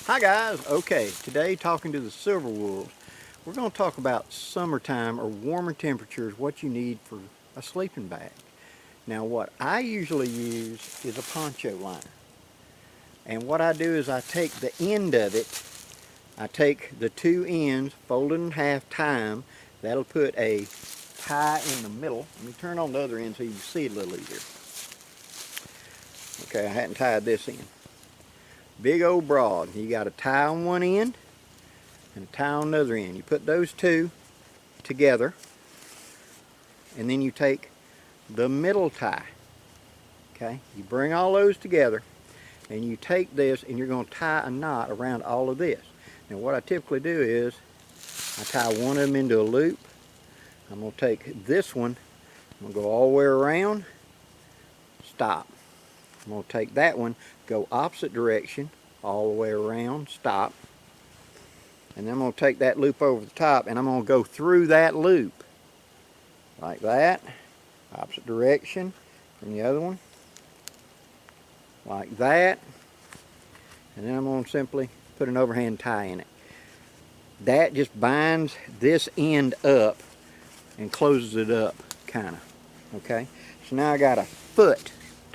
Hi guys, okay, today talking to the silver wolves, we're going to talk about summertime or warmer temperatures, what you need for a sleeping bag. Now what I usually use is a poncho liner. And what I do is I take the end of it, I take the two ends, fold it in half, tie them. That'll put a tie in the middle. Let me turn on the other end so you can see it a little easier. Okay, I hadn't tied this end. Big old broad. You got a tie on one end and a tie on the other end. You put those two together and then you take the middle tie. Okay, you bring all those together and you take this and you're going to tie a knot around all of this. Now what I typically do is I tie one of them into a loop. I'm going to take this one, I'm going to go all the way around, stop. I'm going to take that one, go opposite direction, all the way around, stop. And then I'm going to take that loop over the top and I'm going to go through that loop. Like that. Opposite direction from the other one. Like that. And then I'm going to simply put an overhand tie in it. That just binds this end up and closes it up, kind of. Okay? So now I got a foot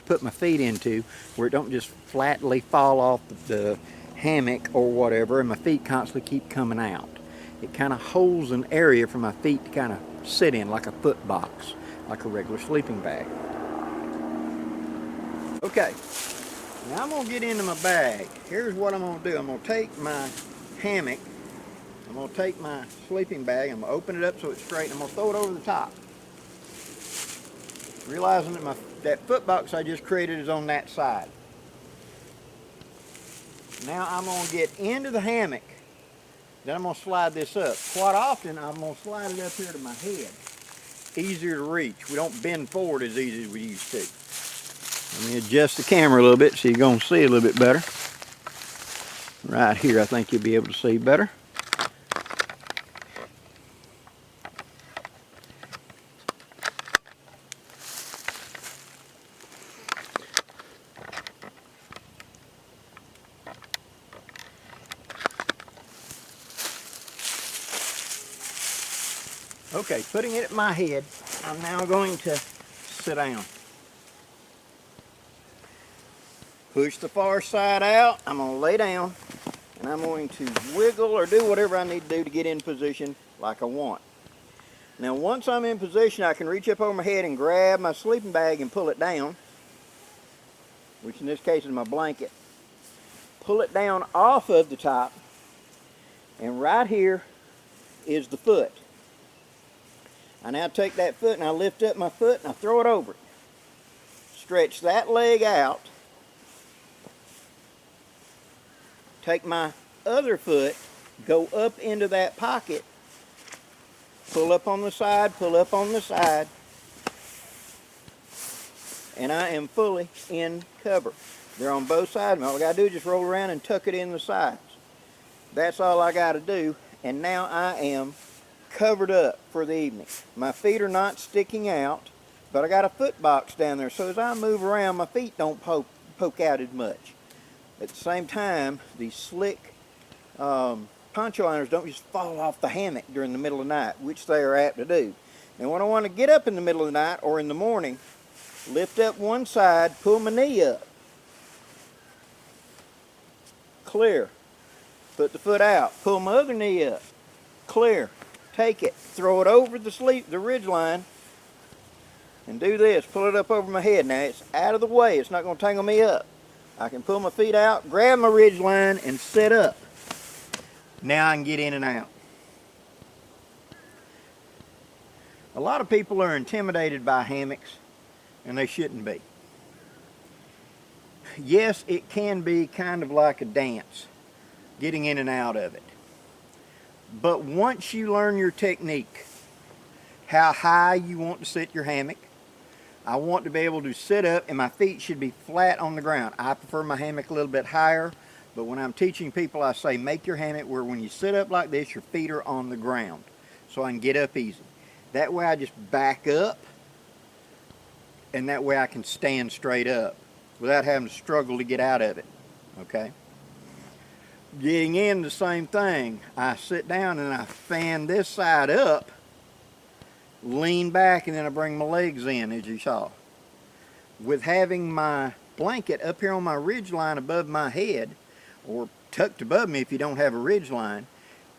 put my feet into where it don't just flatly fall off the hammock or whatever and my feet constantly keep coming out. It kind of holds an area for my feet to kind of sit in like a foot box, like a regular sleeping bag. Okay, now I'm going to get into my bag. Here's what I'm going to do. I'm going to take my hammock, I'm going to take my sleeping bag, I'm going to open it up so it's straight, and I'm going to throw it over the top. Realizing that that foot box I just created is on that side. Now I'm going to get into the hammock. Then I'm going to slide this up. Quite often I'm going to slide it up here to my head. Easier to reach. We don't bend forward as easy as we used to. Let me adjust the camera a little bit so you're going to see a little bit better. Right here I think you'll be able to see better. Okay, putting it at my head, I'm now going to sit down. Push the far side out, I'm going to lay down, and I'm going to wiggle or do whatever I need to do to get in position like I want. Now once I'm in position, I can reach up over my head and grab my sleeping bag and pull it down, which in this case is my blanket. Pull it down off of the top, and right here is the foot. I now take that foot and I lift up my foot and I throw it over it. Stretch that leg out. Take my other foot, go up into that pocket, pull up on the side, pull up on the side, and I am fully in cover. They're on both sides. All I got to do is just roll around and tuck it in the sides. That's all I got to do, and now I am covered up for the evening. My feet are not sticking out, but I got a foot box down there, so as I move around, my feet don't poke out as much. At the same time, these slick poncho liners don't just fall off the hammock during the middle of the night, which they are apt to do. And when I want to get up in the middle of the night or in the morning, lift up one side, pull my knee up, clear, put the foot out, pull my other knee up, clear. Take it, throw it over the ridge line, and do this. Pull it up over my head. Now it's out of the way. It's not going to tangle me up. I can pull my feet out, grab my ridge line, and set up. Now I can get in and out. A lot of people are intimidated by hammocks, and they shouldn't be. Yes, it can be kind of like a dance, getting in and out of it. But once you learn your technique, how high you want to sit your hammock, I want to be able to sit up and my feet should be flat on the ground. I prefer my hammock a little bit higher, but when I'm teaching people I say make your hammock where when you sit up like this your feet are on the ground so I can get up easy. That way I just back up and that way I can stand straight up without having to struggle to get out of it. Okay? Getting in, the same thing. I sit down and I fan this side up, lean back, and then I bring my legs in, as you saw. With having my blanket up here on my ridge line above my head, or tucked above me if you don't have a ridge line,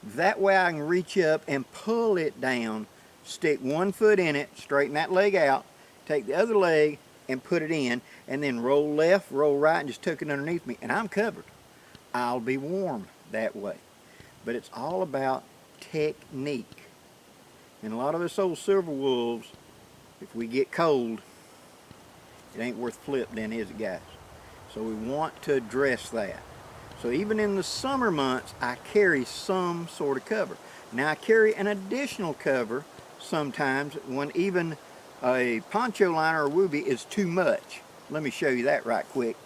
that way I can reach up and pull it down, stick one foot in it, straighten that leg out, take the other leg and put it in, and then roll left, roll right, and just tuck it underneath me, and I'm covered. I'll be warm that way. But it's all about technique. And a lot of us old silver wolves, if we get cold, it ain't worth flip then, is it, guys? So we want to address that. So even in the summer months, I carry some sort of cover. Now I carry an additional cover sometimes when even a poncho liner or WOOBIE is too much. Let me show you that right quick.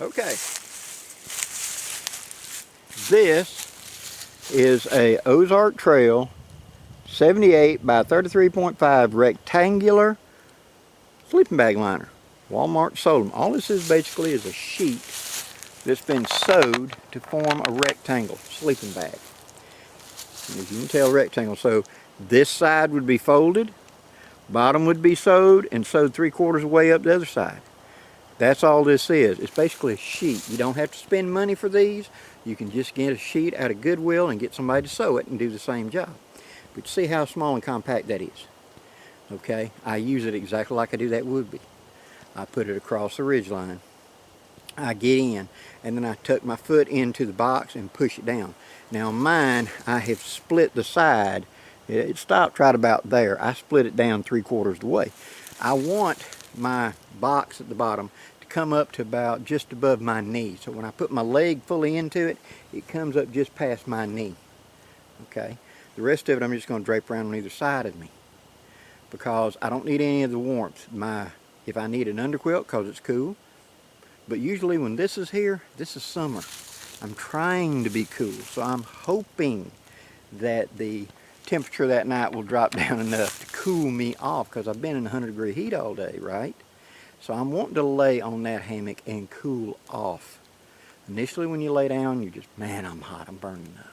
Okay. This is a Ozark Trail 78 by 33.5 rectangular sleeping bag liner. Walmart sold them. All this is basically is a sheet that's been sewed to form a rectangle sleeping bag. And as you can tell, rectangle. So this side would be folded, bottom would be sewed, and sewed 3/4 of the way up the other side. That's all this is. It's basically a sheet. You don't have to spend money for these. You can just get a sheet out of Goodwill and get somebody to sew it and do the same job. But see how small and compact that is. Okay, I use it exactly like I do that WOOBIE. I put it across the ridge line. I get in, and then I tuck my foot into the box and push it down. Now mine, I have split the side. It stopped right about there. I split it down 3/4 of the way. I want my box at the bottom to come up to about just above my knee. So when I put my leg fully into it, it comes up just past my knee. Okay, the rest of it I'm just going to drape around on either side of me because I don't need any of the warmth. If I need an underquilt because it's cool, but usually when this is here, this is summer. I'm trying to be cool, so I'm hoping that the temperature that night will drop down enough to cool me off because I've been in 100-degree heat all day, right? So I'm wanting to lay on that hammock and cool off. Initially when you lay down, you're just, man, I'm hot, I'm burning up.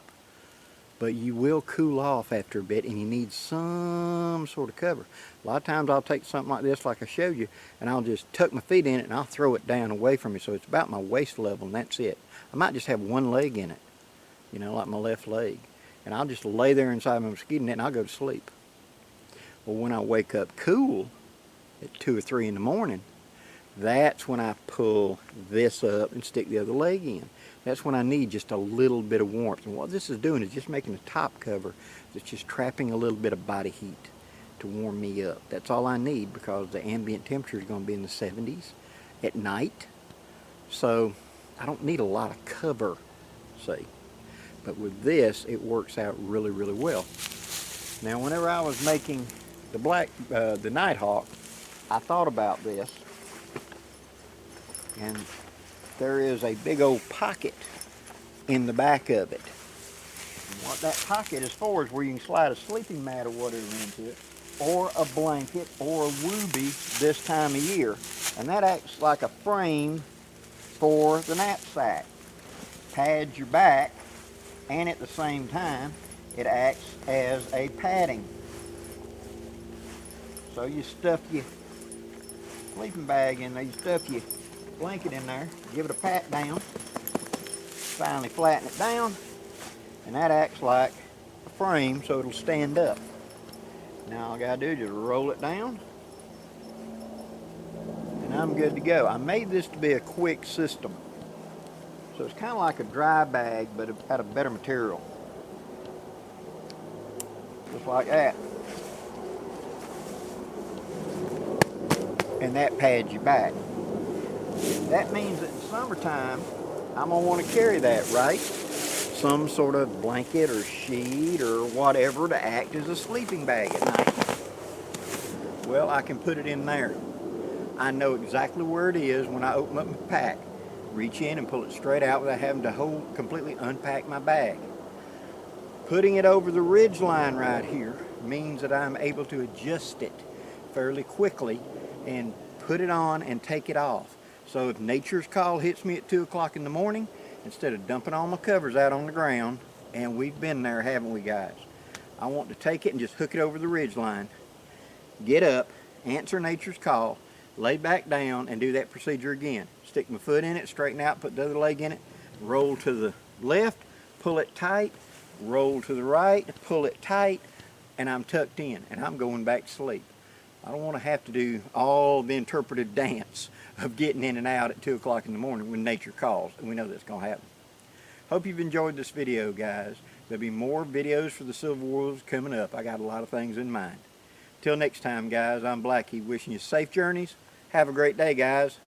But you will cool off after a bit, and you need some sort of cover. A lot of times I'll take something like this, like I showed you, and I'll just tuck my feet in it and I'll throw it down away from me so it's about my waist level, and that's it. I might just have one leg in it, you know, like my left leg. And I'll just lay there inside my mosquito net and I'll go to sleep. Well, when I wake up cool at 2 or 3 in the morning, that's when I pull this up and stick the other leg in. That's when I need just a little bit of warmth. And what this is doing is just making a top cover that's just trapping a little bit of body heat to warm me up. That's all I need because the ambient temperature is going to be in the 70s at night. So I don't need a lot of cover, see. But with this, it works out really, really well. Now, whenever I was making the Nighthawk, I thought about this. And there is a big old pocket in the back of it. And what that pocket is for is where you can slide a sleeping mat or whatever into it, or a blanket, or a WOOBIE this time of year. And that acts like a frame for the knapsack. Pads your back, and at the same time, it acts as a padding. So you stuff your sleeping bag in there, you stuff your blanket in there, give it a pat down, finally flatten it down, and that acts like a frame so it'll stand up. Now all I gotta do is just roll it down, and I'm good to go. I made this to be a quick system. So it's kind of like a dry bag, but out of better material. Just like that. And that pads your back. That means that in summertime, I'm going to want to carry that, right? Some sort of blanket or sheet or whatever to act as a sleeping bag at night. Well, I can put it in there. I know exactly where it is when I open up my pack. Reach in and pull it straight out without having to completely unpack my bag. Putting it over the ridge line right here, means that I'm able to adjust it fairly quickly and put it on and take it off. So if nature's call hits me at 2 o'clock in the morning, instead of dumping all my covers out on the ground, and we've been there, haven't we guys? I want to take it and just hook it over the ridge line, get up, answer nature's call, lay back down, and do that procedure again. Stick my foot in it, straighten out, put the other leg in it, roll to the left, pull it tight, roll to the right, pull it tight, and I'm tucked in, and I'm going back to sleep. I don't want to have to do all the interpretive dance of getting in and out at 2 o'clock in the morning when nature calls, and we know that's going to happen. Hope you've enjoyed this video, guys. There'll be more videos for the Civil Wars coming up. I got a lot of things in mind. Till next time, guys, I'm Blackie, wishing you safe journeys. Have a great day, guys.